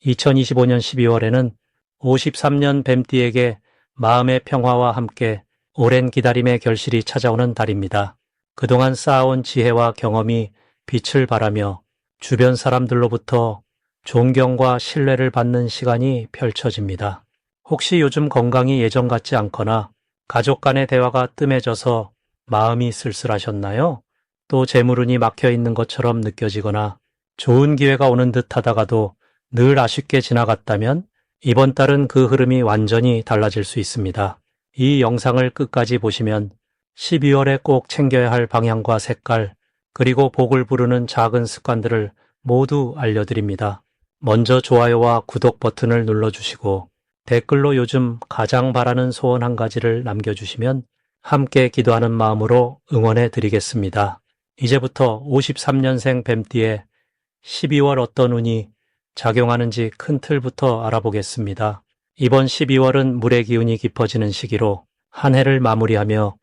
2025년 12월에는 53년 뱀띠에게 마음의 평화와 함께 오랜 기다림의 결실이 찾아오는 달입니다. 그동안 쌓아온 지혜와 경험이 빛을 발하며 주변 사람들로부터 존경과 신뢰를 받는 시간이 펼쳐집니다. 혹시 요즘 건강이 예전 같지 않거나 가족 간의 대화가 뜸해져서 마음이 쓸쓸하셨나요? 또 재물운이 막혀 있는 것처럼 느껴지거나 좋은 기회가 오는 듯 하다가도 늘 아쉽게 지나갔다면 이번 달은 그 흐름이 완전히 달라질 수 있습니다. 이 영상을 끝까지 보시면 12월에 꼭 챙겨야 할 방향과 색깔, 그리고 복을 부르는 작은 습관들을 모두 알려드립니다. 먼저 좋아요와 구독 버튼을 눌러주시고 댓글로 요즘 가장 바라는 소원 한 가지를 남겨주시면 함께 기도하는 마음으로 응원해 드리겠습니다. 이제부터 53년생 뱀띠의 12월 어떤 운이 작용하는지 큰 틀부터 알아보겠습니다. 이번 12월은 물의 기운이 깊어지는 시기로 한 해를 마무리하며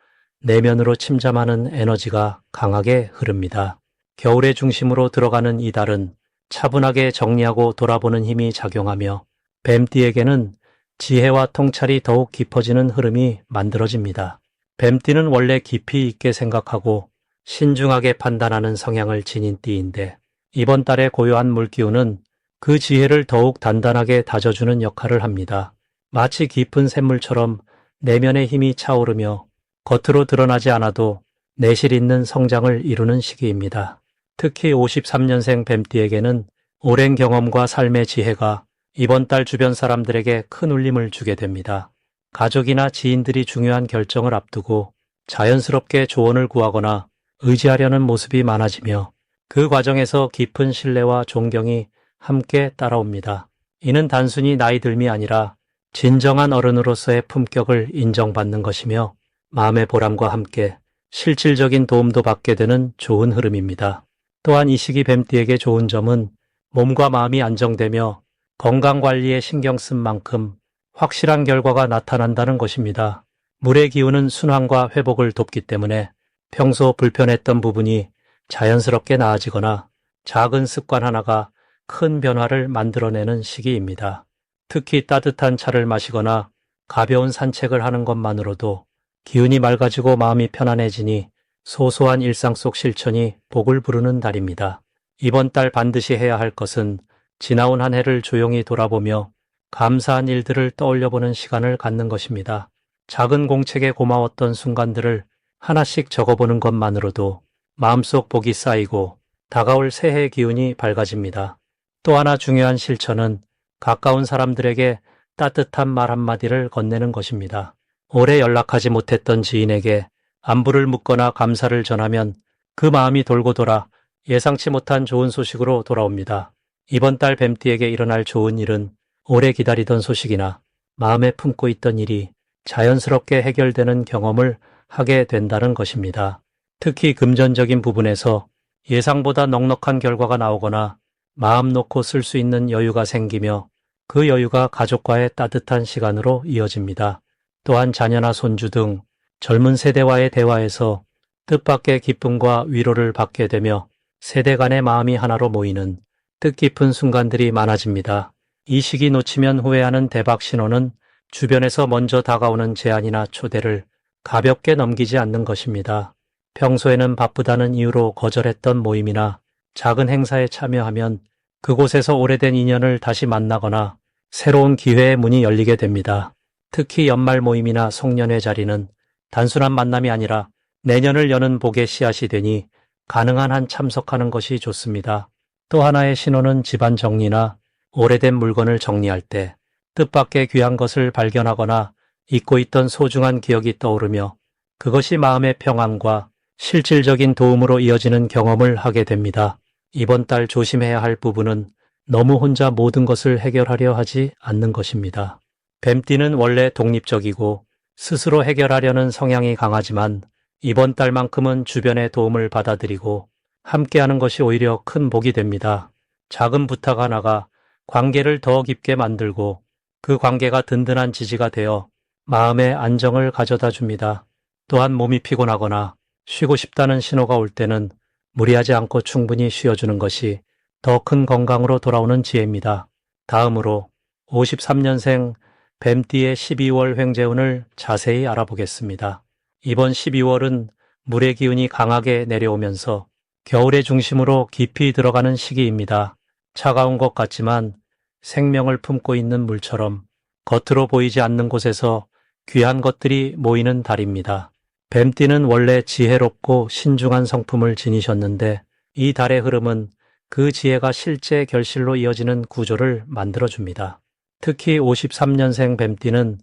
내면으로 침잠하는 에너지가 강하게 흐릅니다. 겨울의 중심으로 들어가는 이 달은 차분하게 정리하고 돌아보는 힘이 작용하며 뱀띠에게는 지혜와 통찰이 더욱 깊어지는 흐름이 만들어집니다. 뱀띠는 원래 깊이 있게 생각하고 신중하게 판단하는 성향을 지닌 띠인데 이번 달의 고요한 물기운은 그 지혜를 더욱 단단하게 다져주는 역할을 합니다. 마치 깊은 샘물처럼 내면의 힘이 차오르며 겉으로 드러나지 않아도 내실 있는 성장을 이루는 시기입니다. 특히 53년생 뱀띠에게는 오랜 경험과 삶의 지혜가 이번 달 주변 사람들에게 큰 울림을 주게 됩니다. 가족이나 지인들이 중요한 결정을 앞두고 자연스럽게 조언을 구하거나 의지하려는 모습이 많아지며 그 과정에서 깊은 신뢰와 존경이 함께 따라옵니다. 이는 단순히 나이 듦이 아니라 진정한 어른으로서의 품격을 인정받는 것이며 마음의 보람과 함께 실질적인 도움도 받게 되는 좋은 흐름입니다. 또한 이 시기 뱀띠에게 좋은 점은 몸과 마음이 안정되며 건강관리에 신경 쓴 만큼 확실한 결과가 나타난다는 것입니다. 물의 기운은 순환과 회복을 돕기 때문에 평소 불편했던 부분이 자연스럽게 나아지거나 작은 습관 하나가 큰 변화를 만들어내는 시기입니다. 특히 따뜻한 차를 마시거나 가벼운 산책을 하는 것만으로도 기운이 맑아지고 마음이 편안해지니 소소한 일상 속 실천이 복을 부르는 달입니다. 이번 달 반드시 해야 할 것은 지나온 한 해를 조용히 돌아보며 감사한 일들을 떠올려보는 시간을 갖는 것입니다. 작은 공책에 고마웠던 순간들을 하나씩 적어보는 것만으로도 마음속 복이 쌓이고 다가올 새해의 기운이 밝아집니다. 또 하나 중요한 실천은 가까운 사람들에게 따뜻한 말 한마디를 건네는 것입니다. 오래 연락하지 못했던 지인에게 안부를 묻거나 감사를 전하면 그 마음이 돌고 돌아 예상치 못한 좋은 소식으로 돌아옵니다. 이번 달 뱀띠에게 일어날 좋은 일은 오래 기다리던 소식이나 마음에 품고 있던 일이 자연스럽게 해결되는 경험을 하게 된다는 것입니다. 특히 금전적인 부분에서 예상보다 넉넉한 결과가 나오거나 마음 놓고 쓸 수 있는 여유가 생기며 그 여유가 가족과의 따뜻한 시간으로 이어집니다. 또한 자녀나 손주 등 젊은 세대와의 대화에서 뜻밖의 기쁨과 위로를 받게 되며 세대 간의 마음이 하나로 모이는 뜻깊은 순간들이 많아집니다. 이 시기 놓치면 후회하는 대박 신호는 주변에서 먼저 다가오는 제안이나 초대를 가볍게 넘기지 않는 것입니다. 평소에는 바쁘다는 이유로 거절했던 모임이나 작은 행사에 참여하면 그곳에서 오래된 인연을 다시 만나거나 새로운 기회의 문이 열리게 됩니다. 특히 연말 모임이나 송년회 자리는 단순한 만남이 아니라 내년을 여는 복의 씨앗이 되니 가능한 한 참석하는 것이 좋습니다. 또 하나의 신호는 집안 정리나 오래된 물건을 정리할 때 뜻밖의 귀한 것을 발견하거나 잊고 있던 소중한 기억이 떠오르며 그것이 마음의 평안과 실질적인 도움으로 이어지는 경험을 하게 됩니다. 이번 달 조심해야 할 부분은 너무 혼자 모든 것을 해결하려 하지 않는 것입니다. 뱀띠는 원래 독립적이고 스스로 해결하려는 성향이 강하지만 이번 달만큼은 주변의 도움을 받아들이고 함께하는 것이 오히려 큰 복이 됩니다. 작은 부탁 하나가 관계를 더 깊게 만들고 그 관계가 든든한 지지가 되어 마음의 안정을 가져다 줍니다. 또한 몸이 피곤하거나 쉬고 싶다는 신호가 올 때는 무리하지 않고 충분히 쉬어주는 것이 더 큰 건강으로 돌아오는 지혜입니다. 다음으로 53년생 뱀띠의 12월 횡재운을 자세히 알아보겠습니다. 이번 12월은 물의 기운이 강하게 내려오면서 겨울의 중심으로 깊이 들어가는 시기입니다. 차가운 것 같지만 생명을 품고 있는 물처럼 겉으로 보이지 않는 곳에서 귀한 것들이 모이는 달입니다. 뱀띠는 원래 지혜롭고 신중한 성품을 지니셨는데 이 달의 흐름은 그 지혜가 실제 결실로 이어지는 구조를 만들어줍니다. 특히 53년생 뱀띠는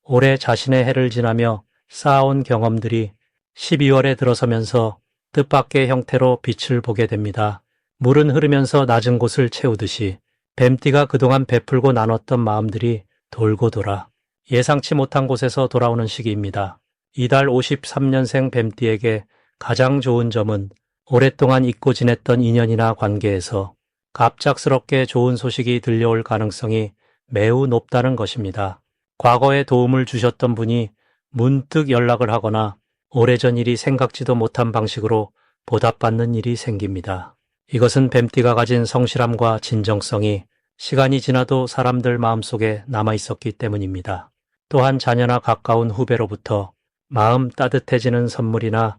올해 자신의 해를 지나며 쌓아온 경험들이 12월에 들어서면서 뜻밖의 형태로 빛을 보게 됩니다. 물은 흐르면서 낮은 곳을 채우듯이 뱀띠가 그동안 베풀고 나눴던 마음들이 돌고 돌아 예상치 못한 곳에서 돌아오는 시기입니다. 이달 53년생 뱀띠에게 가장 좋은 점은 오랫동안 잊고 지냈던 인연이나 관계에서 갑작스럽게 좋은 소식이 들려올 가능성이 매우 높다는 것입니다. 과거에 도움을 주셨던 분이 문득 연락을 하거나 오래전 일이 생각지도 못한 방식으로 보답받는 일이 생깁니다. 이것은 뱀띠가 가진 성실함과 진정성이 시간이 지나도 사람들 마음속에 남아있었기 때문입니다. 또한 자녀나 가까운 후배로부터 마음 따뜻해지는 선물이나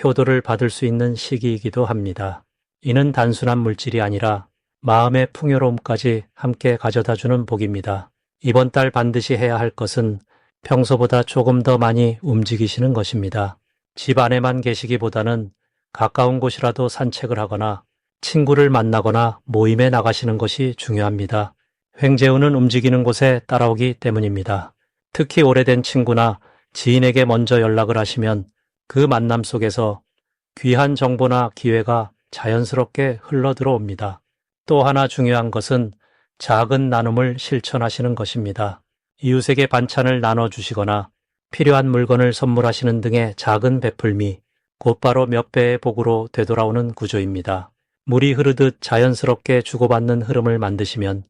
효도를 받을 수 있는 시기이기도 합니다. 이는 단순한 물질이 아니라 마음의 풍요로움까지 함께 가져다주는 복입니다. 이번 달 반드시 해야 할 것은 평소보다 조금 더 많이 움직이시는 것입니다. 집 안에만 계시기보다는 가까운 곳이라도 산책을 하거나 친구를 만나거나 모임에 나가시는 것이 중요합니다. 횡재운은 움직이는 곳에 따라오기 때문입니다. 특히 오래된 친구나 지인에게 먼저 연락을 하시면 그 만남 속에서 귀한 정보나 기회가 자연스럽게 흘러들어옵니다. 또 하나 중요한 것은 작은 나눔을 실천하시는 것입니다. 이웃에게 반찬을 나눠주시거나 필요한 물건을 선물하시는 등의 작은 베풀미, 곧바로 몇 배의 복으로 되돌아오는 구조입니다. 물이 흐르듯 자연스럽게 주고받는 흐름을 만드시면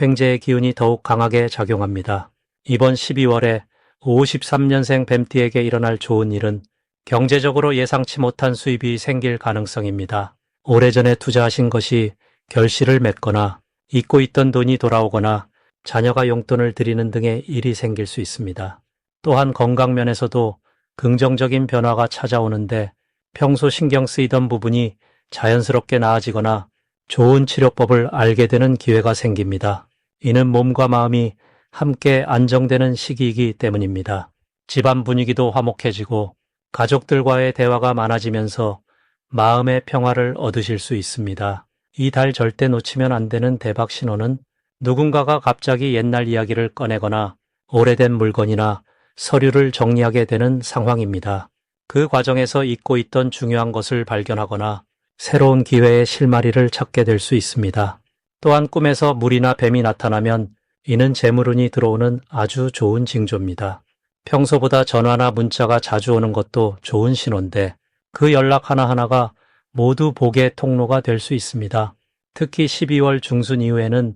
횡재의 기운이 더욱 강하게 작용합니다. 이번 12월에 53년생 뱀띠에게 일어날 좋은 일은 경제적으로 예상치 못한 수입이 생길 가능성입니다. 오래전에 투자하신 것이 결실을 맺거나 잊고 있던 돈이 돌아오거나 자녀가 용돈을 드리는 등의 일이 생길 수 있습니다. 또한 건강면에서도 긍정적인 변화가 찾아오는데 평소 신경 쓰이던 부분이 자연스럽게 나아지거나 좋은 치료법을 알게 되는 기회가 생깁니다. 이는 몸과 마음이 함께 안정되는 시기이기 때문입니다. 집안 분위기도 화목해지고 가족들과의 대화가 많아지면서 마음의 평화를 얻으실 수 있습니다. 이 달 절대 놓치면 안 되는 대박 신호는 누군가가 갑자기 옛날 이야기를 꺼내거나 오래된 물건이나 서류를 정리하게 되는 상황입니다. 그 과정에서 잊고 있던 중요한 것을 발견하거나 새로운 기회의 실마리를 찾게 될 수 있습니다. 또한 꿈에서 물이나 뱀이 나타나면 이는 재물운이 들어오는 아주 좋은 징조입니다. 평소보다 전화나 문자가 자주 오는 것도 좋은 신호인데 그 연락 하나하나가 모두 복의 통로가 될 수 있습니다. 특히 12월 중순 이후에는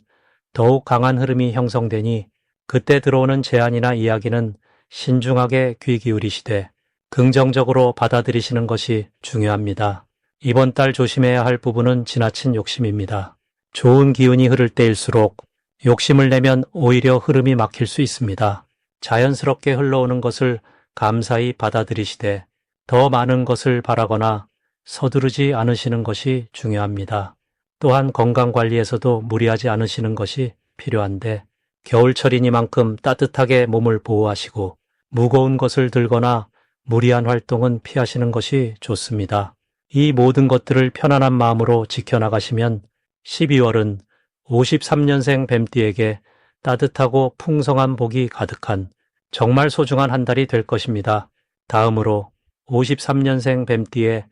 더욱 강한 흐름이 형성되니 그때 들어오는 제안이나 이야기는 신중하게 귀 기울이시되 긍정적으로 받아들이시는 것이 중요합니다. 이번 달 조심해야 할 부분은 지나친 욕심입니다. 좋은 기운이 흐를 때일수록 욕심을 내면 오히려 흐름이 막힐 수 있습니다. 자연스럽게 흘러오는 것을 감사히 받아들이시되 더 많은 것을 바라거나 서두르지 않으시는 것이 중요합니다. 또한 건강관리에서도 무리하지 않으시는 것이 필요한데 겨울철이니만큼 따뜻하게 몸을 보호하시고 무거운 것을 들거나 무리한 활동은 피하시는 것이 좋습니다. 이 모든 것들을 편안한 마음으로 지켜나가시면 12월은 53년생 뱀띠에게 따뜻하고 풍성한 복이 가득한 정말 소중한 한 달이 될 것입니다. 다음으로 53년생 뱀띠의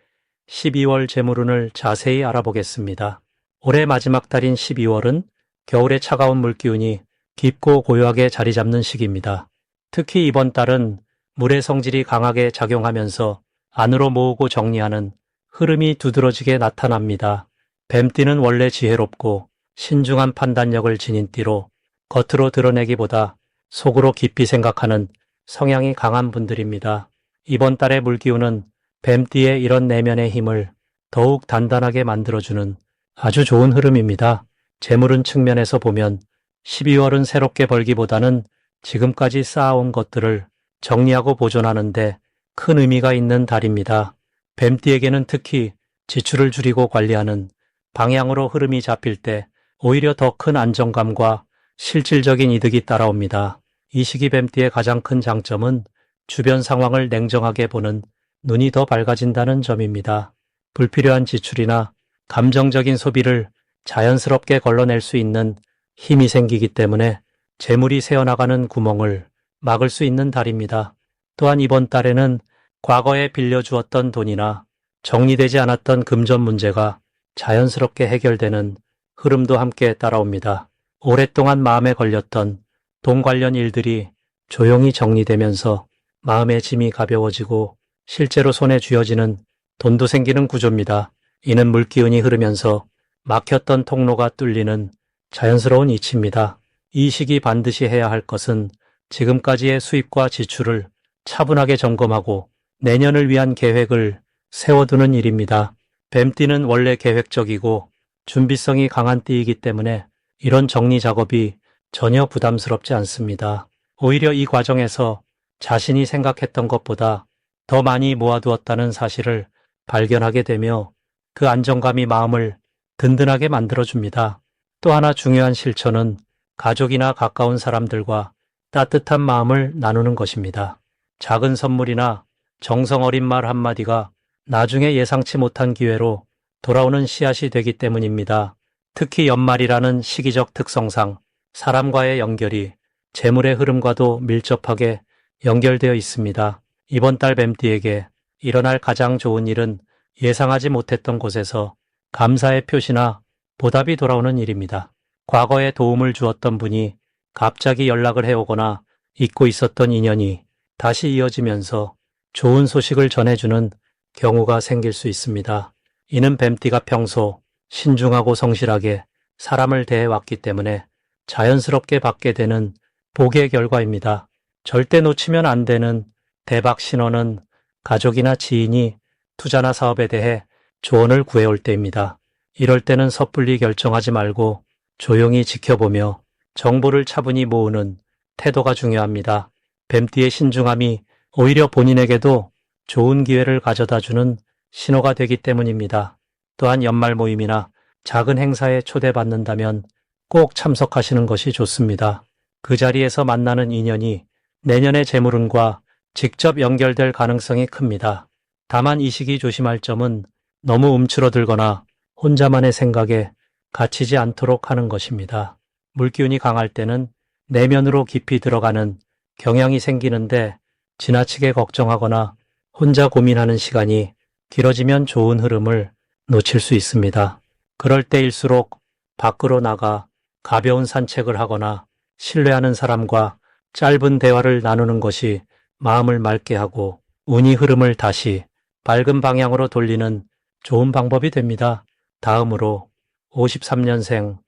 12월 재물운을 자세히 알아보겠습니다. 올해 마지막 달인 12월은 겨울의 차가운 물기운이 깊고 고요하게 자리 잡는 시기입니다. 특히 이번 달은 물의 성질이 강하게 작용하면서 안으로 모으고 정리하는 흐름이 두드러지게 나타납니다. 뱀띠는 원래 지혜롭고 신중한 판단력을 지닌 띠로 겉으로 드러내기보다 속으로 깊이 생각하는 성향이 강한 분들입니다. 이번 달의 물기운은 뱀띠의 이런 내면의 힘을 더욱 단단하게 만들어주는 아주 좋은 흐름입니다. 재물운 측면에서 보면 12월은 새롭게 벌기보다는 지금까지 쌓아온 것들을 정리하고 보존하는데 큰 의미가 있는 달입니다. 뱀띠에게는 특히 지출을 줄이고 관리하는 방향으로 흐름이 잡힐 때 오히려 더 큰 안정감과 실질적인 이득이 따라옵니다. 이 시기 뱀띠의 가장 큰 장점은 주변 상황을 냉정하게 보는 눈이 더 밝아진다는 점입니다. 불필요한 지출이나 감정적인 소비를 자연스럽게 걸러낼 수 있는 힘이 생기기 때문에 재물이 새어나가는 구멍을 막을 수 있는 달입니다. 또한 이번 달에는 과거에 빌려주었던 돈이나 정리되지 않았던 금전 문제가 자연스럽게 해결되는 흐름도 함께 따라옵니다. 오랫동안 마음에 걸렸던 돈 관련 일들이 조용히 정리되면서 마음의 짐이 가벼워지고 실제로 손에 쥐어지는 돈도 생기는 구조입니다. 이는 물기운이 흐르면서 막혔던 통로가 뚫리는 자연스러운 이치입니다. 이 시기 반드시 해야 할 것은 지금까지의 수입과 지출을 차분하게 점검하고 내년을 위한 계획을 세워두는 일입니다. 뱀띠는 원래 계획적이고 준비성이 강한 띠이기 때문에 이런 정리 작업이 전혀 부담스럽지 않습니다. 오히려 이 과정에서 자신이 생각했던 것보다 더 많이 모아두었다는 사실을 발견하게 되며 그 안정감이 마음을 든든하게 만들어줍니다. 또 하나 중요한 실천은 가족이나 가까운 사람들과 따뜻한 마음을 나누는 것입니다. 작은 선물이나 정성 어린 말 한마디가 나중에 예상치 못한 기회로 돌아오는 씨앗이 되기 때문입니다. 특히 연말이라는 시기적 특성상 사람과의 연결이 재물의 흐름과도 밀접하게 연결되어 있습니다. 이번 달 뱀띠에게 일어날 가장 좋은 일은 예상하지 못했던 곳에서 감사의 표시나 보답이 돌아오는 일입니다. 과거에 도움을 주었던 분이 갑자기 연락을 해오거나 잊고 있었던 인연이 다시 이어지면서 좋은 소식을 전해주는 경우가 생길 수 있습니다. 이는 뱀띠가 평소 신중하고 성실하게 사람을 대해왔기 때문에 자연스럽게 받게 되는 복의 결과입니다. 절대 놓치면 안 되는 대박 신호는 가족이나 지인이 투자나 사업에 대해 조언을 구해올 때입니다. 이럴 때는 섣불리 결정하지 말고 조용히 지켜보며 정보를 차분히 모으는 태도가 중요합니다. 뱀띠의 신중함이 오히려 본인에게도 좋은 기회를 가져다주는 신호가 되기 때문입니다. 또한 연말 모임이나 작은 행사에 초대받는다면 꼭 참석하시는 것이 좋습니다. 그 자리에서 만나는 인연이 내년의 재물운과 직접 연결될 가능성이 큽니다. 다만 이 시기 조심할 점은 너무 움츠러들거나 혼자만의 생각에 갇히지 않도록 하는 것입니다. 물기운이 강할 때는 내면으로 깊이 들어가는 경향이 생기는데 지나치게 걱정하거나 혼자 고민하는 시간이 길어지면 좋은 흐름을 놓칠 수 있습니다. 그럴 때일수록 밖으로 나가 가벼운 산책을 하거나 신뢰하는 사람과 짧은 대화를 나누는 것이 마음을 맑게 하고 운이 흐름을 다시 밝은 방향으로 돌리는 좋은 방법이 됩니다. 다음으로 53년생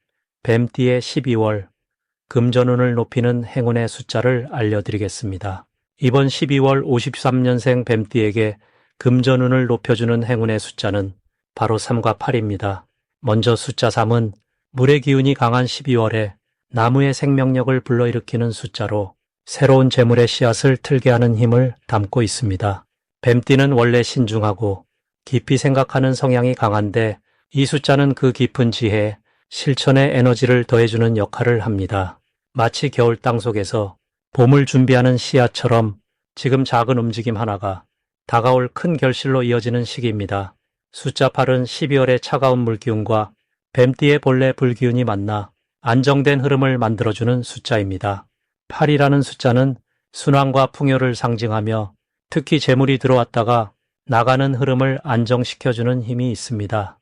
뱀띠의 12월 금전운을 높이는 행운의 숫자를 알려드리겠습니다. 이번 12월 53년생 뱀띠에게 금전운을 높여주는 행운의 숫자는 바로 3과 8입니다. 먼저 숫자 3은 물의 기운이 강한 12월에 나무의 생명력을 불러일으키는 숫자로 새로운 재물의 씨앗을 틀게 하는 힘을 담고 있습니다. 뱀띠는 원래 신중하고 깊이 생각하는 성향이 강한데 이 숫자는 그 깊은 지혜에 실천의 에너지를 더해주는 역할을 합니다. 마치 겨울 땅속에서 봄을 준비하는 씨앗처럼 지금 작은 움직임 하나가 다가올 큰 결실로 이어지는 시기입니다. 숫자 8은 12월의 차가운 물기운과 뱀띠의 본래 불기운이 만나 안정된 흐름을 만들어주는 숫자입니다. 8이라는 숫자는 순환과 풍요를 상징하며 특히 재물이 들어왔다가 나가는 흐름을 안정시켜주는 힘이 있습니다.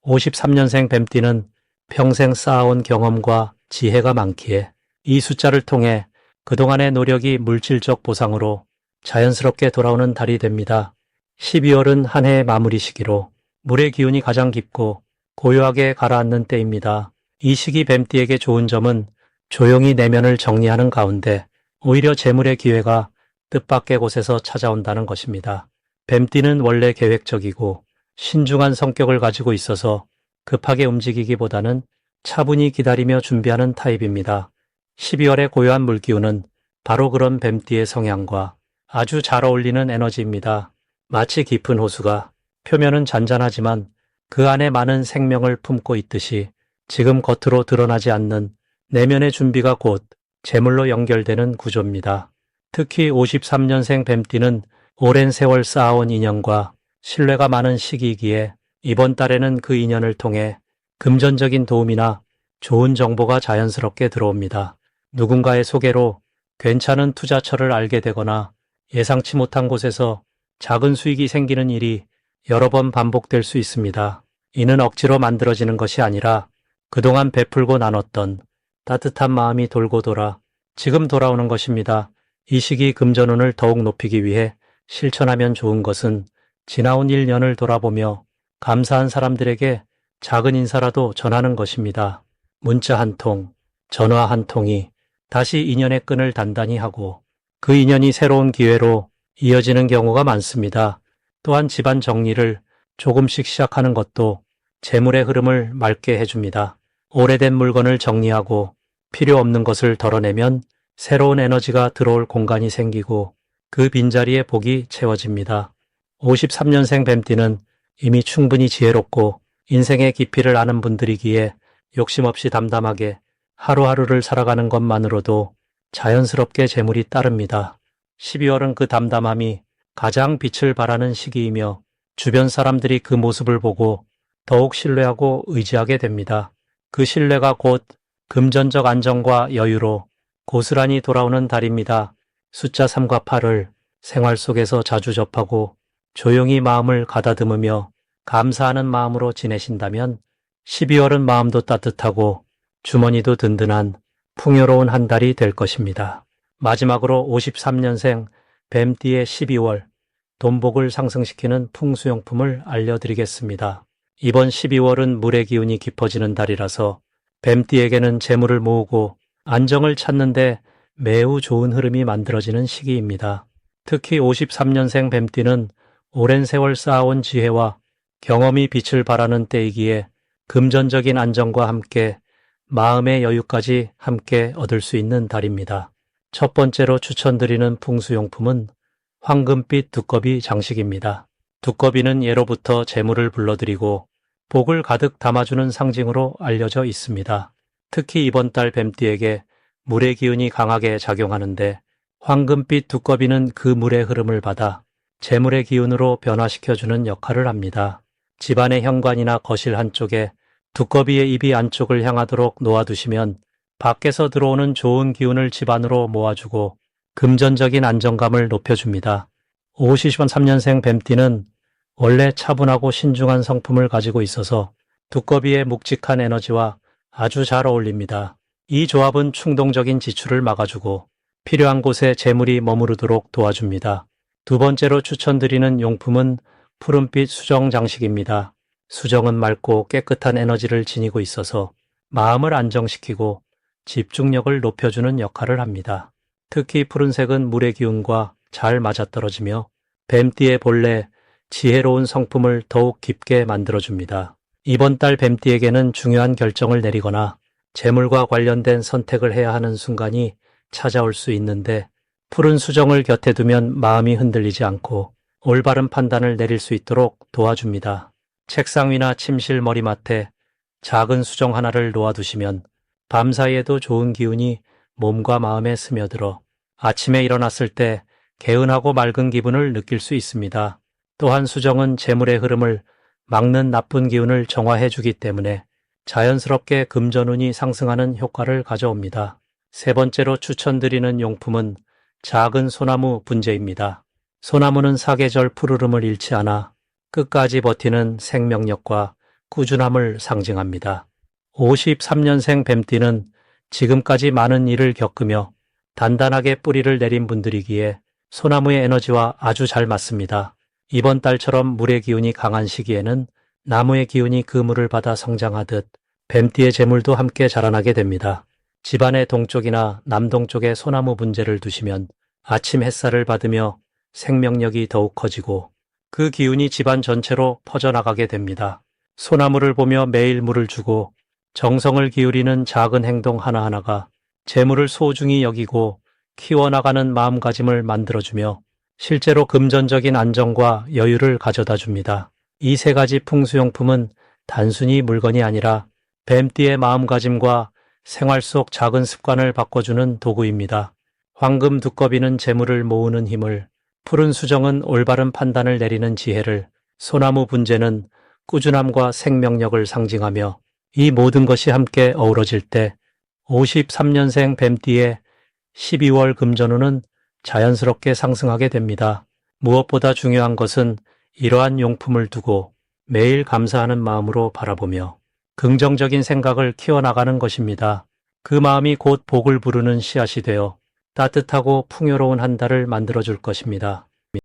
53년생 뱀띠는 평생 쌓아온 경험과 지혜가 많기에 이 숫자를 통해 그동안의 노력이 물질적 보상으로 자연스럽게 돌아오는 달이 됩니다. 12월은 한 해의 마무리 시기로 물의 기운이 가장 깊고 고요하게 가라앉는 때입니다. 이 시기 뱀띠에게 좋은 점은 조용히 내면을 정리하는 가운데 오히려 재물의 기회가 뜻밖의 곳에서 찾아온다는 것입니다. 뱀띠는 원래 계획적이고 신중한 성격을 가지고 있어서 급하게 움직이기보다는 차분히 기다리며 준비하는 타입입니다. 12월의 고요한 물기운은 바로 그런 뱀띠의 성향과 아주 잘 어울리는 에너지입니다. 마치 깊은 호수가 표면은 잔잔하지만 그 안에 많은 생명을 품고 있듯이 지금 겉으로 드러나지 않는 내면의 준비가 곧 재물로 연결되는 구조입니다. 특히 53년생 뱀띠는 오랜 세월 쌓아온 인연과 신뢰가 많은 시기이기에 이번 달에는 그 인연을 통해 금전적인 도움이나 좋은 정보가 자연스럽게 들어옵니다. 누군가의 소개로 괜찮은 투자처를 알게 되거나 예상치 못한 곳에서 작은 수익이 생기는 일이 여러 번 반복될 수 있습니다. 이는 억지로 만들어지는 것이 아니라 그동안 베풀고 나눴던 따뜻한 마음이 돌고 돌아 지금 돌아오는 것입니다. 이 시기 금전운을 더욱 높이기 위해 실천하면 좋은 것은 지나온 1년을 돌아보며 감사한 사람들에게 작은 인사라도 전하는 것입니다. 문자 한 통, 전화 한 통이 다시 인연의 끈을 단단히 하고 그 인연이 새로운 기회로 이어지는 경우가 많습니다. 또한 집안 정리를 조금씩 시작하는 것도 재물의 흐름을 맑게 해줍니다. 오래된 물건을 정리하고 필요 없는 것을 덜어내면 새로운 에너지가 들어올 공간이 생기고 그 빈자리에 복이 채워집니다. 53년생 뱀띠는 이미 충분히 지혜롭고 인생의 깊이를 아는 분들이기에 욕심 없이 담담하게 하루하루를 살아가는 것만으로도 자연스럽게 재물이 따릅니다. 12월은 그 담담함이 가장 빛을 발하는 시기이며 주변 사람들이 그 모습을 보고 더욱 신뢰하고 의지하게 됩니다. 그 신뢰가 곧 금전적 안정과 여유로 고스란히 돌아오는 달입니다. 숫자 3과 8을 생활 속에서 자주 접하고 조용히 마음을 가다듬으며 감사하는 마음으로 지내신다면 12월은 마음도 따뜻하고 주머니도 든든한 풍요로운 한 달이 될 것입니다. 마지막으로 53년생 뱀띠의 12월 돈복을 상승시키는 풍수용품을 알려드리겠습니다. 이번 12월은 물의 기운이 깊어지는 달이라서 뱀띠에게는 재물을 모으고 안정을 찾는데 매우 좋은 흐름이 만들어지는 시기입니다. 특히 53년생 뱀띠는 오랜 세월 쌓아온 지혜와 경험이 빛을 발하는 때이기에 금전적인 안정과 함께 마음의 여유까지 함께 얻을 수 있는 달입니다. 첫 번째로 추천드리는 풍수용품은 황금빛 두꺼비 장식입니다. 두꺼비는 예로부터 재물을 불러들이고 복을 가득 담아주는 상징으로 알려져 있습니다. 특히 이번 달 뱀띠에게 물의 기운이 강하게 작용하는데 황금빛 두꺼비는 그 물의 흐름을 받아 재물의 기운으로 변화시켜주는 역할을 합니다. 집안의 현관이나 거실 한쪽에 두꺼비의 입이 안쪽을 향하도록 놓아두시면 밖에서 들어오는 좋은 기운을 집안으로 모아주고 금전적인 안정감을 높여줍니다. 53년생 뱀띠는 원래 차분하고 신중한 성품을 가지고 있어서 두꺼비의 묵직한 에너지와 아주 잘 어울립니다. 이 조합은 충동적인 지출을 막아주고 필요한 곳에 재물이 머무르도록 도와줍니다. 두 번째로 추천드리는 용품은 푸른빛 수정 장식입니다. 수정은 맑고 깨끗한 에너지를 지니고 있어서 마음을 안정시키고 집중력을 높여주는 역할을 합니다. 특히 푸른색은 물의 기운과 잘 맞아떨어지며 뱀띠의 본래 지혜로운 성품을 더욱 깊게 만들어줍니다. 이번 달 뱀띠에게는 중요한 결정을 내리거나 재물과 관련된 선택을 해야 하는 순간이 찾아올 수 있는데 푸른 수정을 곁에 두면 마음이 흔들리지 않고 올바른 판단을 내릴 수 있도록 도와줍니다. 책상 위나 침실 머리맡에 작은 수정 하나를 놓아두시면 밤사이에도 좋은 기운이 몸과 마음에 스며들어 아침에 일어났을 때 개운하고 맑은 기분을 느낄 수 있습니다. 또한 수정은 재물의 흐름을 막는 나쁜 기운을 정화해 주기 때문에 자연스럽게 금전운이 상승하는 효과를 가져옵니다. 세 번째로 추천드리는 용품은 작은 소나무 분재입니다. 소나무는 사계절 푸르름을 잃지 않아 끝까지 버티는 생명력과 꾸준함을 상징합니다. 53년생 뱀띠는 지금까지 많은 일을 겪으며 단단하게 뿌리를 내린 분들이기에 소나무의 에너지와 아주 잘 맞습니다. 이번 달처럼 물의 기운이 강한 시기에는 나무의 기운이 그 물을 받아 성장하듯 뱀띠의 재물도 함께 자라나게 됩니다. 집안의 동쪽이나 남동쪽에 소나무 분재를 두시면 아침 햇살을 받으며 생명력이 더욱 커지고 그 기운이 집안 전체로 퍼져나가게 됩니다. 소나무를 보며 매일 물을 주고 정성을 기울이는 작은 행동 하나하나가 재물을 소중히 여기고 키워나가는 마음가짐을 만들어주며 실제로 금전적인 안정과 여유를 가져다 줍니다. 이 세 가지 풍수용품은 단순히 물건이 아니라 뱀띠의 마음가짐과 생활 속 작은 습관을 바꿔주는 도구입니다. 황금 두꺼비는 재물을 모으는 힘을, 푸른 수정은 올바른 판단을 내리는 지혜를, 소나무 분재는 꾸준함과 생명력을 상징하며 이 모든 것이 함께 어우러질 때 53년생 뱀띠의 12월 금전운은 자연스럽게 상승하게 됩니다. 무엇보다 중요한 것은 이러한 용품을 두고 매일 감사하는 마음으로 바라보며 긍정적인 생각을 키워나가는 것입니다. 그 마음이 곧 복을 부르는 씨앗이 되어 따뜻하고 풍요로운 한 달을 만들어줄 것입니다.